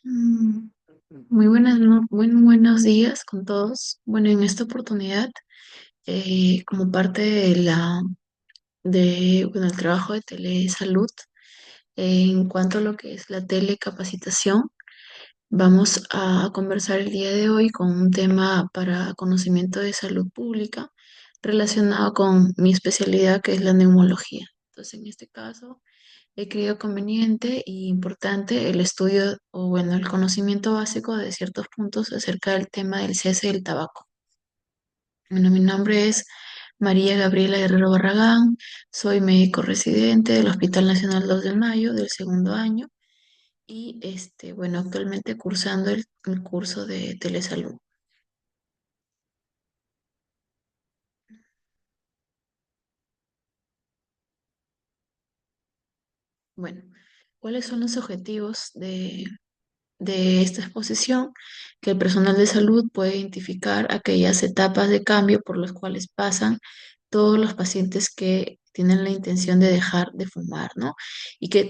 Mm, Muy buenas, buenos días con todos. Bueno, en esta oportunidad, como parte bueno, el trabajo de telesalud, en cuanto a lo que es la telecapacitación, vamos a conversar el día de hoy con un tema para conocimiento de salud pública relacionado con mi especialidad, que es la neumología. Entonces, en este caso, he creído conveniente e importante el estudio o, bueno, el conocimiento básico de ciertos puntos acerca del tema del cese del tabaco. Bueno, mi nombre es María Gabriela Guerrero Barragán, soy médico residente del Hospital Nacional 2 de Mayo del segundo año y, bueno, actualmente cursando el curso de telesalud. Bueno, ¿cuáles son los objetivos de esta exposición? Que el personal de salud puede identificar aquellas etapas de cambio por las cuales pasan todos los pacientes que tienen la intención de dejar de fumar, ¿no?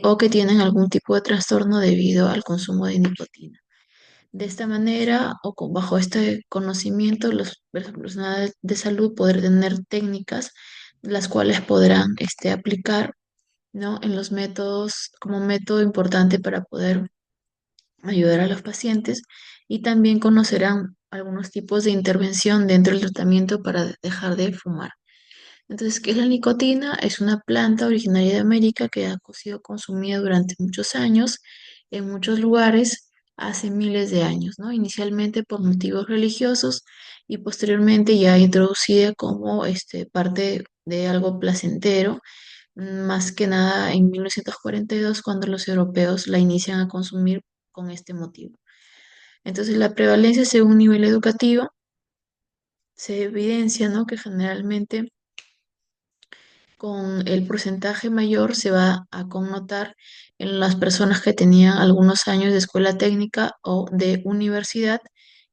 O que tienen algún tipo de trastorno debido al consumo de nicotina. De esta manera, bajo este conocimiento, los profesionales de salud podrán tener técnicas las cuales podrán aplicar, ¿no? En los métodos, como método importante para poder ayudar a los pacientes, y también conocerán algunos tipos de intervención dentro del tratamiento para dejar de fumar. Entonces, ¿qué es la nicotina? Es una planta originaria de América que ha sido consumida durante muchos años en muchos lugares hace miles de años, ¿no? Inicialmente por motivos religiosos y posteriormente ya introducida como parte de algo placentero, más que nada en 1942 cuando los europeos la inician a consumir con este motivo. Entonces, la prevalencia según nivel educativo se evidencia, ¿no? Que generalmente con el porcentaje mayor se va a connotar en las personas que tenían algunos años de escuela técnica o de universidad,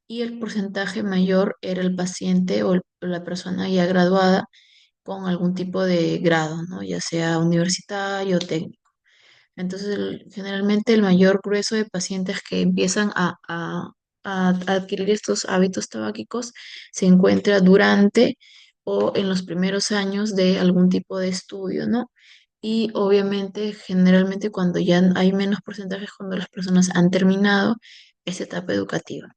y el porcentaje mayor era el paciente o la persona ya graduada con algún tipo de grado, ¿no? Ya sea universitario o técnico. Entonces, generalmente el mayor grueso de pacientes que empiezan a adquirir estos hábitos tabáquicos se encuentra durante o en los primeros años de algún tipo de estudio, ¿no? Y obviamente, generalmente cuando ya hay menos porcentajes, cuando las personas han terminado esa etapa educativa.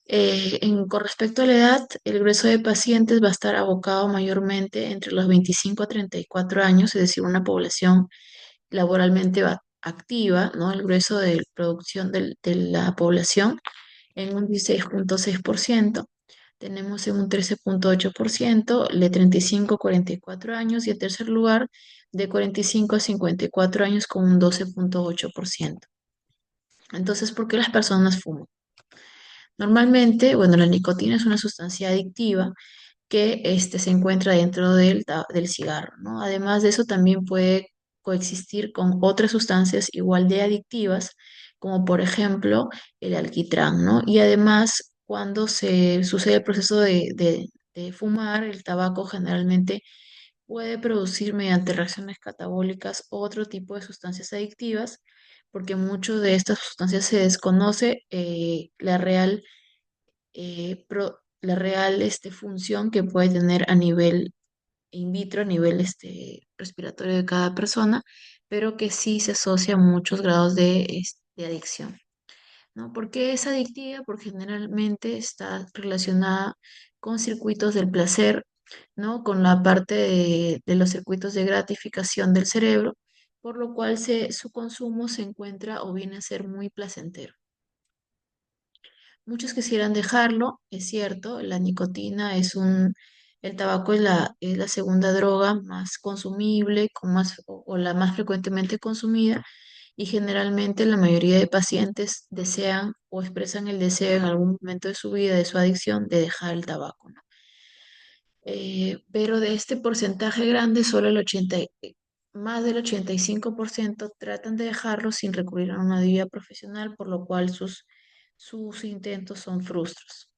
Con respecto a la edad, el grueso de pacientes va a estar abocado mayormente entre los 25 a 34 años, es decir, una población laboralmente activa, ¿no? El grueso de producción de la población en un 16,6%. Tenemos en un 13,8% de 35 a 44 años, y en tercer lugar de 45 a 54 años con un 12,8%. Entonces, ¿por qué las personas fuman? Normalmente, bueno, la nicotina es una sustancia adictiva que se encuentra dentro del cigarro, ¿no? Además de eso, también puede coexistir con otras sustancias igual de adictivas, como por ejemplo el alquitrán, ¿no? Y además, cuando se sucede el proceso de fumar, el tabaco generalmente puede producir mediante reacciones catabólicas otro tipo de sustancias adictivas, porque mucho de estas sustancias se desconoce la real función que puede tener a nivel in vitro, a nivel respiratorio de cada persona, pero que sí se asocia a muchos grados de adicción, ¿no? ¿Por qué es adictiva? Porque generalmente está relacionada con circuitos del placer, ¿no? Con la parte de los circuitos de gratificación del cerebro, por lo cual su consumo se encuentra o viene a ser muy placentero. Muchos quisieran dejarlo, es cierto, la nicotina el tabaco es la segunda droga más consumible, o la más frecuentemente consumida, y generalmente la mayoría de pacientes desean o expresan el deseo en algún momento de su vida, de su adicción, de dejar el tabaco, ¿no? Pero de este porcentaje grande, más del 85% tratan de dejarlo sin recurrir a una ayuda profesional, por lo cual sus intentos son frustros.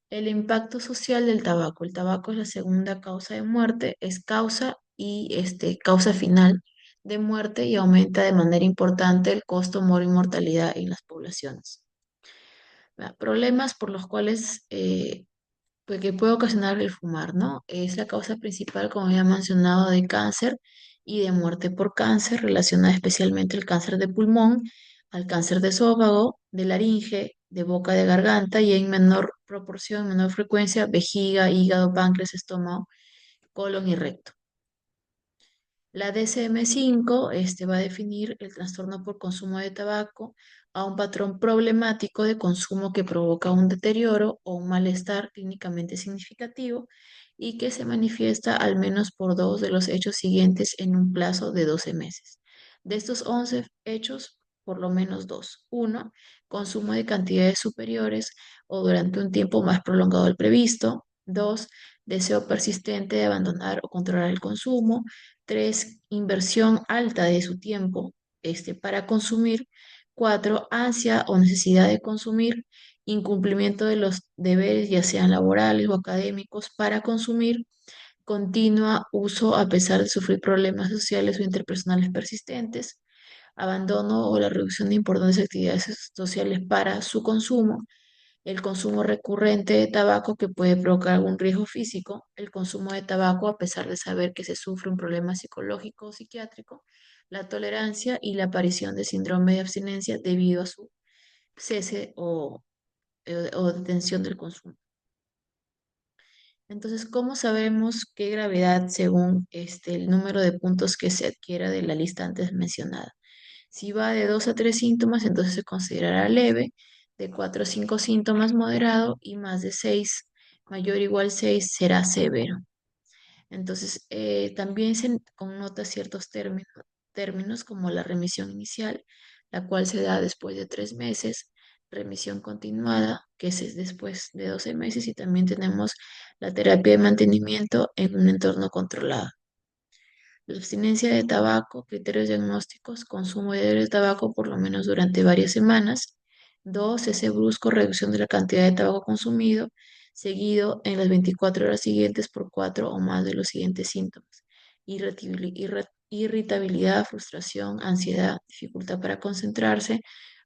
El impacto social del tabaco. El tabaco es la segunda causa de muerte, es causa y causa final de muerte y aumenta de manera importante el costo moro y mortalidad en las poblaciones. Problemas por los cuales pues, que puede ocasionar el fumar, ¿no? Es la causa principal, como ya he mencionado, de cáncer y de muerte por cáncer, relacionada especialmente al cáncer de pulmón, al cáncer de esófago, de laringe, de boca de garganta y en menor proporción, menor frecuencia, vejiga, hígado, páncreas, estómago, colon y recto. La DSM-5 va a definir el trastorno por consumo de tabaco a un patrón problemático de consumo que provoca un deterioro o un malestar clínicamente significativo y que se manifiesta al menos por dos de los hechos siguientes en un plazo de 12 meses. De estos 11 hechos, por lo menos dos. Uno, consumo de cantidades superiores o durante un tiempo más prolongado del previsto. Dos, deseo persistente de abandonar o controlar el consumo. Tres, inversión alta de su tiempo para consumir. Cuatro, ansia o necesidad de consumir. Incumplimiento de los deberes, ya sean laborales o académicos, para consumir. Continua uso a pesar de sufrir problemas sociales o interpersonales persistentes. Abandono o la reducción de importantes actividades sociales para su consumo, el consumo recurrente de tabaco que puede provocar algún riesgo físico, el consumo de tabaco a pesar de saber que se sufre un problema psicológico o psiquiátrico, la tolerancia y la aparición de síndrome de abstinencia debido a su cese o detención del consumo. Entonces, ¿cómo sabemos qué gravedad según el número de puntos que se adquiera de la lista antes mencionada? Si va de 2 a 3 síntomas, entonces se considerará leve, de 4 a 5 síntomas moderado y más de 6, mayor o igual 6 será severo. Entonces, también se connota ciertos términos como la remisión inicial, la cual se da después de 3 meses, remisión continuada, que es después de 12 meses, y también tenemos la terapia de mantenimiento en un entorno controlado. La abstinencia de tabaco, criterios diagnósticos, consumo diario de tabaco por lo menos durante varias semanas. Dos, ese brusco reducción de la cantidad de tabaco consumido, seguido en las 24 horas siguientes por cuatro o más de los siguientes síntomas. Irritabilidad, frustración, ansiedad, dificultad para concentrarse,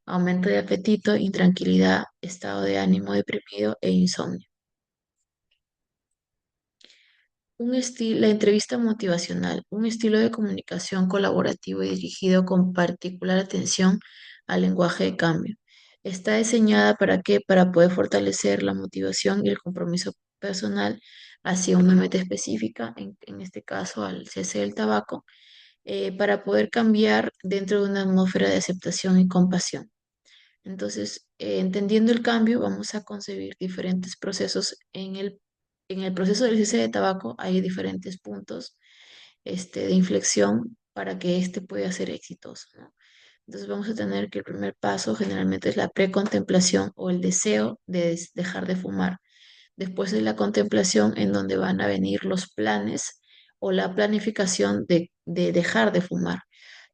aumento de apetito, intranquilidad, estado de ánimo deprimido e insomnio. La entrevista motivacional, un estilo de comunicación colaborativo y dirigido con particular atención al lenguaje de cambio. Está diseñada para qué? Para poder fortalecer la motivación y el compromiso personal hacia una meta específica, en este caso al cese del tabaco, para poder cambiar dentro de una atmósfera de aceptación y compasión. Entonces, entendiendo el cambio, vamos a concebir diferentes procesos. En el proceso del cese de tabaco hay diferentes puntos de inflexión para que este pueda ser exitoso, ¿no? Entonces vamos a tener que el primer paso generalmente es la precontemplación o el deseo de dejar de fumar. Después de la contemplación en donde van a venir los planes o la planificación de dejar de fumar.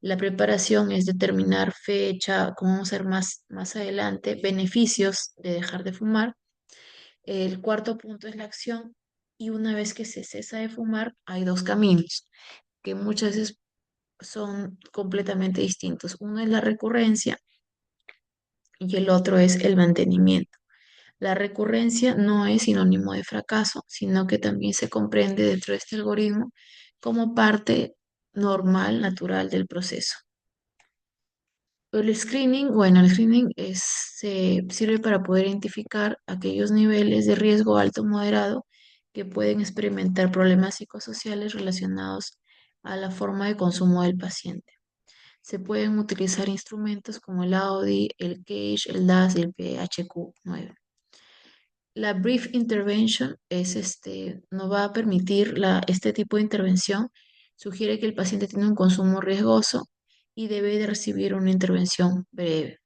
La preparación es determinar fecha, cómo vamos a hacer más adelante, beneficios de dejar de fumar. El cuarto punto es la acción y una vez que se cesa de fumar hay dos caminos que muchas veces son completamente distintos. Uno es la recurrencia y el otro es el mantenimiento. La recurrencia no es sinónimo de fracaso, sino que también se comprende dentro de este algoritmo como parte normal, natural del proceso. El screening, bueno, el screening sirve para poder identificar aquellos niveles de riesgo alto o moderado que pueden experimentar problemas psicosociales relacionados a la forma de consumo del paciente. Se pueden utilizar instrumentos como el AUDI, el CAGE, el DAS y el PHQ-9. La brief intervention no va a permitir este tipo de intervención. Sugiere que el paciente tiene un consumo riesgoso y debe de recibir una intervención breve.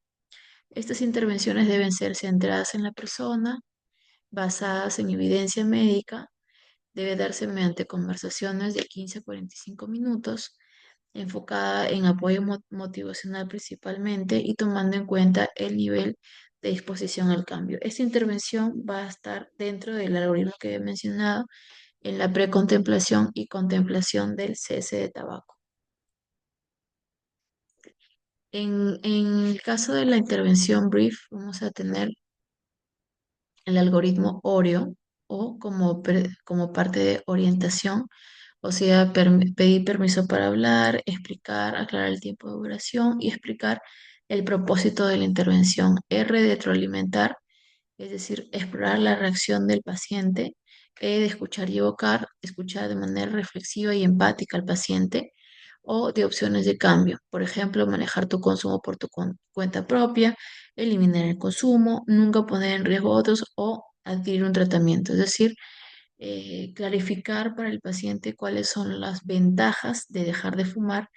Estas intervenciones deben ser centradas en la persona, basadas en evidencia médica, debe darse mediante conversaciones de 15 a 45 minutos, enfocada en apoyo motivacional principalmente y tomando en cuenta el nivel de disposición al cambio. Esta intervención va a estar dentro del algoritmo que he mencionado en la precontemplación y contemplación del cese de tabaco. En el caso de la intervención brief, vamos a tener el algoritmo Oreo o como parte de orientación, o sea, pedir permiso para hablar, explicar, aclarar el tiempo de duración y explicar el propósito de la intervención. R, retroalimentar, es decir, explorar la reacción del paciente. E, de escuchar y evocar, escuchar de manera reflexiva y empática al paciente. O de opciones de cambio, por ejemplo, manejar tu consumo por tu cuenta propia, eliminar el consumo, nunca poner en riesgo a otros o adquirir un tratamiento. Es decir, clarificar para el paciente cuáles son las ventajas de dejar de fumar,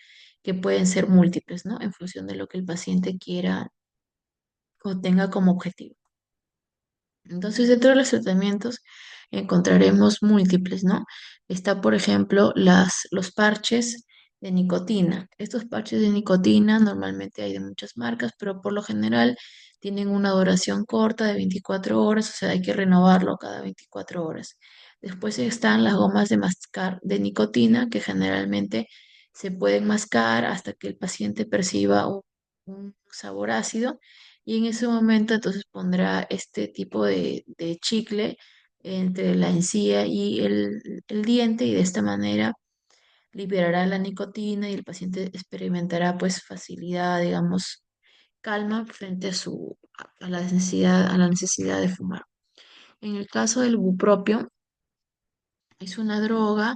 que pueden ser múltiples, ¿no? En función de lo que el paciente quiera o tenga como objetivo. Entonces, dentro de los tratamientos encontraremos múltiples, ¿no? Está, por ejemplo, los parches de nicotina. Estos parches de nicotina normalmente hay de muchas marcas, pero por lo general tienen una duración corta de 24 horas, o sea, hay que renovarlo cada 24 horas. Después están las gomas de mascar de nicotina, que generalmente se pueden mascar hasta que el paciente perciba un sabor ácido y en ese momento entonces pondrá este tipo de chicle entre la encía y el diente y de esta manera liberará la nicotina y el paciente experimentará pues facilidad, digamos, calma frente a la necesidad de fumar. En el caso del bupropio, es una droga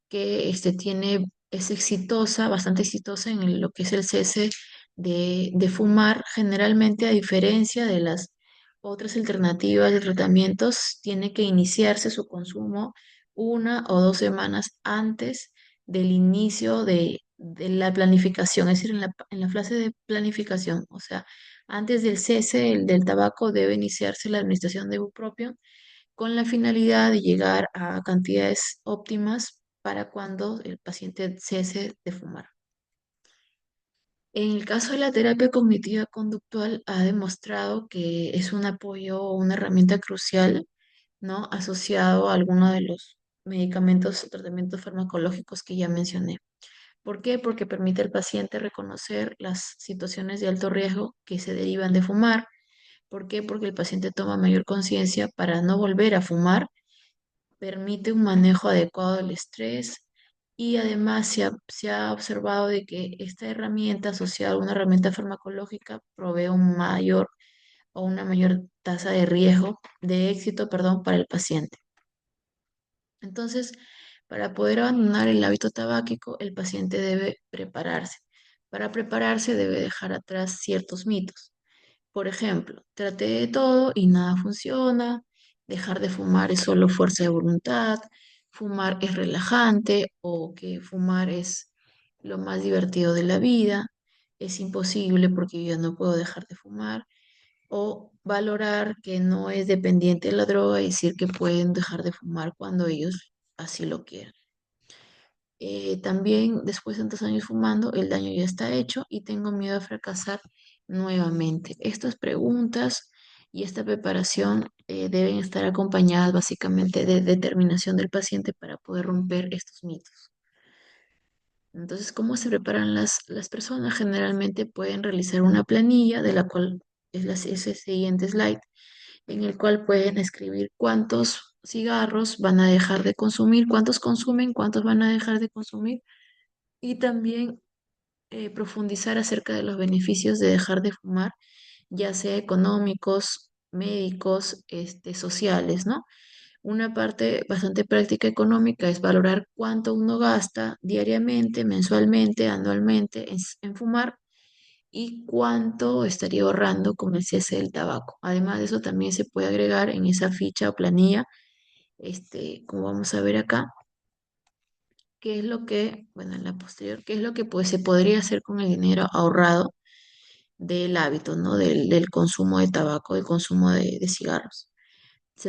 que es exitosa, bastante exitosa en lo que es el cese de fumar, generalmente a diferencia de las otras alternativas de tratamientos, tiene que iniciarse su consumo 1 o 2 semanas antes del inicio de la planificación, es decir, en la fase de planificación, o sea, antes del cese del tabaco debe iniciarse la administración de bupropión con la finalidad de llegar a cantidades óptimas para cuando el paciente cese de fumar. En el caso de la terapia cognitiva conductual, ha demostrado que es un apoyo o una herramienta crucial, ¿no? Asociado a alguno de los medicamentos o tratamientos farmacológicos que ya mencioné. ¿Por qué? Porque permite al paciente reconocer las situaciones de alto riesgo que se derivan de fumar. ¿Por qué? Porque el paciente toma mayor conciencia para no volver a fumar, permite un manejo adecuado del estrés y además se ha observado de que esta herramienta asociada a una herramienta farmacológica provee un mayor o una mayor tasa de riesgo, de éxito, perdón, para el paciente. Entonces, para poder abandonar el hábito tabáquico, el paciente debe prepararse. Para prepararse debe dejar atrás ciertos mitos. Por ejemplo, traté de todo y nada funciona, dejar de fumar es solo fuerza de voluntad, fumar es relajante o que fumar es lo más divertido de la vida, es imposible porque yo no puedo dejar de fumar, o valorar que no es dependiente de la droga y decir que pueden dejar de fumar cuando ellos así lo quieran. También después de tantos años fumando, el daño ya está hecho y tengo miedo a fracasar nuevamente. Estas preguntas y esta preparación deben estar acompañadas básicamente de determinación del paciente para poder romper estos mitos. Entonces, ¿cómo se preparan las personas? Generalmente pueden realizar una planilla de la cual es el siguiente slide, en el cual pueden escribir cuántos cigarros van a dejar de consumir, cuántos consumen, cuántos van a dejar de consumir y también profundizar acerca de los beneficios de dejar de fumar, ya sea económicos, médicos, sociales, ¿no? Una parte bastante práctica económica es valorar cuánto uno gasta diariamente, mensualmente, anualmente en fumar y cuánto estaría ahorrando con el cese del tabaco. Además de eso, también se puede agregar en esa ficha o planilla, como vamos a ver acá, qué es lo que, bueno, en la posterior, qué es lo que pues, se podría hacer con el dinero ahorrado del hábito, ¿no? Del consumo de tabaco, del consumo de cigarros.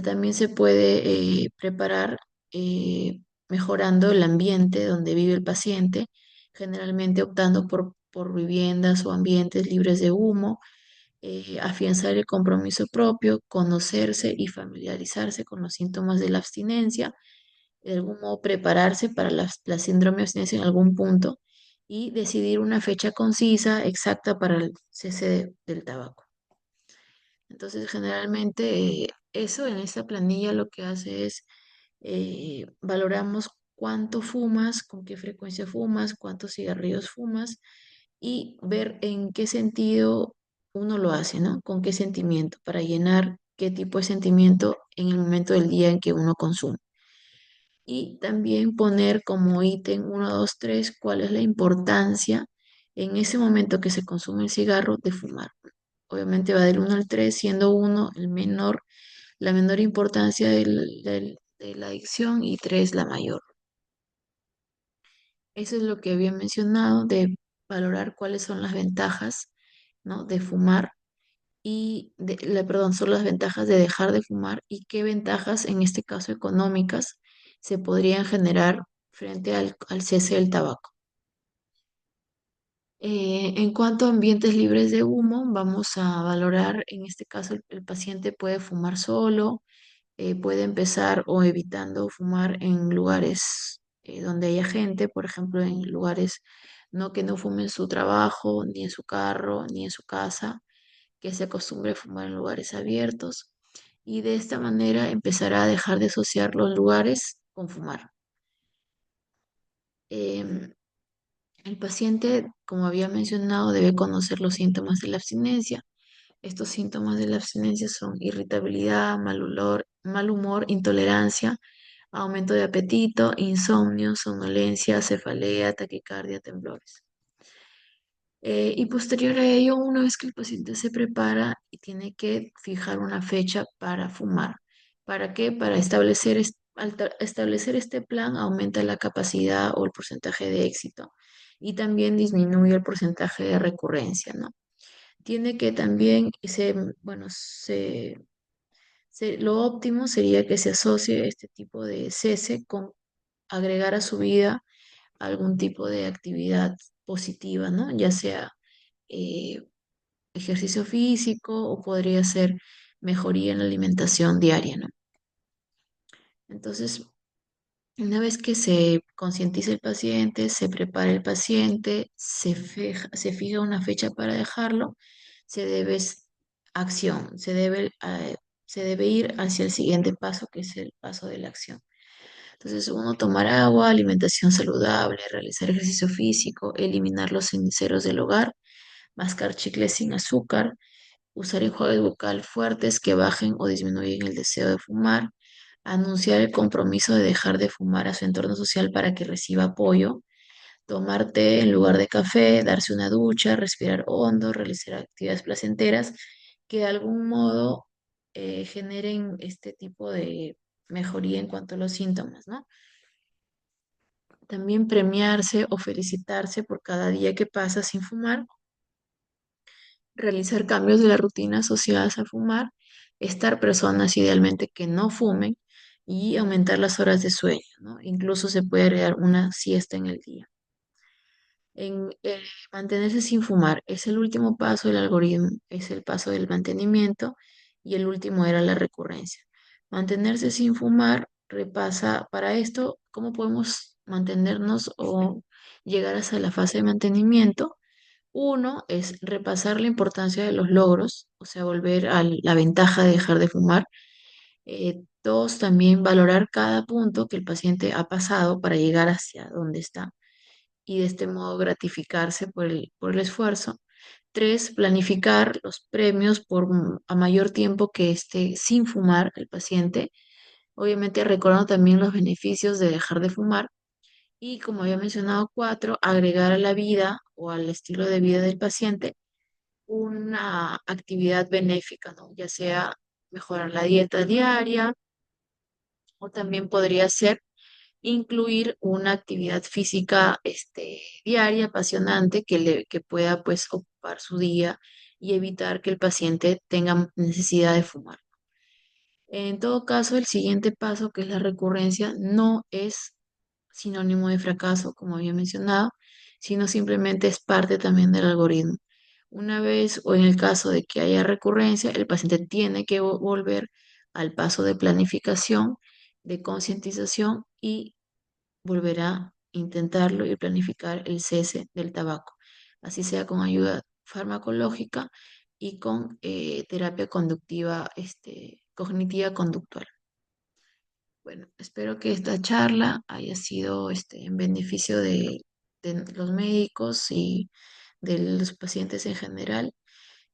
También se puede preparar mejorando el ambiente donde vive el paciente, generalmente optando por viviendas o ambientes libres de humo, afianzar el compromiso propio, conocerse y familiarizarse con los síntomas de la abstinencia, de algún modo prepararse para la síndrome de abstinencia en algún punto y decidir una fecha concisa, exacta para el cese del tabaco. Entonces, generalmente eso en esta planilla lo que hace es valoramos cuánto fumas, con qué frecuencia fumas, cuántos cigarrillos fumas y ver en qué sentido uno lo hace, ¿no? Con qué sentimiento, para llenar qué tipo de sentimiento en el momento del día en que uno consume. Y también poner como ítem 1, 2, 3 cuál es la importancia en ese momento que se consume el cigarro de fumar. Obviamente va del 1 al 3, siendo 1 el menor, la menor importancia de la adicción y 3 la mayor. Eso es lo que había mencionado de valorar cuáles son las ventajas, ¿no? De fumar perdón, son las ventajas de dejar de fumar y qué ventajas, en este caso económicas, se podrían generar frente al cese del tabaco. En cuanto a ambientes libres de humo, vamos a valorar, en este caso, el paciente puede fumar solo, puede empezar o evitando fumar en lugares donde haya gente, por ejemplo, en lugares no que no fume en su trabajo, ni en su carro, ni en su casa, que se acostumbre a fumar en lugares abiertos y de esta manera empezará a dejar de asociar los lugares con fumar. Em, el paciente, como había mencionado, debe conocer los síntomas de la abstinencia. Estos síntomas de la abstinencia son irritabilidad, mal humor, intolerancia, aumento de apetito, insomnio, somnolencia, cefalea, taquicardia, temblores. Y posterior a ello, una vez que el paciente se prepara y tiene que fijar una fecha para fumar. ¿Para qué? Para establecer este plan aumenta la capacidad o el porcentaje de éxito y también disminuye el porcentaje de recurrencia, ¿no? Tiene que también, bueno, lo óptimo sería que se asocie este tipo de cese con agregar a su vida algún tipo de actividad positiva, ¿no? Ya sea eh, ejercicio físico o podría ser mejoría en la alimentación diaria, ¿no? Entonces, una vez que se concientiza el paciente, se prepara el paciente, se fija una fecha para dejarlo, se debe acción, se debe ir hacia el siguiente paso, que es el paso de la acción. Entonces, uno tomar agua, alimentación saludable, realizar ejercicio físico, eliminar los ceniceros del hogar, mascar chicles sin azúcar, usar enjuagues bucal fuertes que bajen o disminuyen el deseo de fumar, anunciar el compromiso de dejar de fumar a su entorno social para que reciba apoyo, tomar té en lugar de café, darse una ducha, respirar hondo, realizar actividades placenteras que de algún modo generen este tipo de mejoría en cuanto a los síntomas, ¿no? También premiarse o felicitarse por cada día que pasa sin fumar, realizar cambios de la rutina asociadas a fumar, estar personas idealmente que no fumen y aumentar las horas de sueño, ¿no? Incluso se puede agregar una siesta en el día. Mantenerse sin fumar es el último paso del algoritmo, es el paso del mantenimiento y el último era la recurrencia. Mantenerse sin fumar repasa para esto cómo podemos mantenernos o llegar hasta la fase de mantenimiento. Uno es repasar la importancia de los logros, o sea, volver a la ventaja de dejar de fumar. Dos, también valorar cada punto que el paciente ha pasado para llegar hacia donde está y de este modo gratificarse por el esfuerzo. Tres, planificar los premios a mayor tiempo que esté sin fumar el paciente, obviamente recordando también los beneficios de dejar de fumar. Y como había mencionado, cuatro, agregar a la vida o al estilo de vida del paciente una actividad benéfica, ¿no? Ya sea mejorar la dieta diaria o también podría ser incluir una actividad física diaria, apasionante, que pueda pues ocupar su día y evitar que el paciente tenga necesidad de fumar. En todo caso, el siguiente paso, que es la recurrencia, no es sinónimo de fracaso, como había mencionado, sino simplemente es parte también del algoritmo. Una vez o en el caso de que haya recurrencia, el paciente tiene que volver al paso de planificación, de concientización y volverá intentarlo y planificar el cese del tabaco, así sea con ayuda farmacológica y con terapia conductiva, cognitiva conductual. Bueno, espero que esta charla haya sido en beneficio de los médicos y de los pacientes en general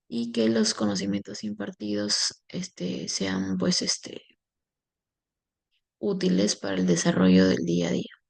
y que los conocimientos impartidos sean pues útiles para el desarrollo del día a día.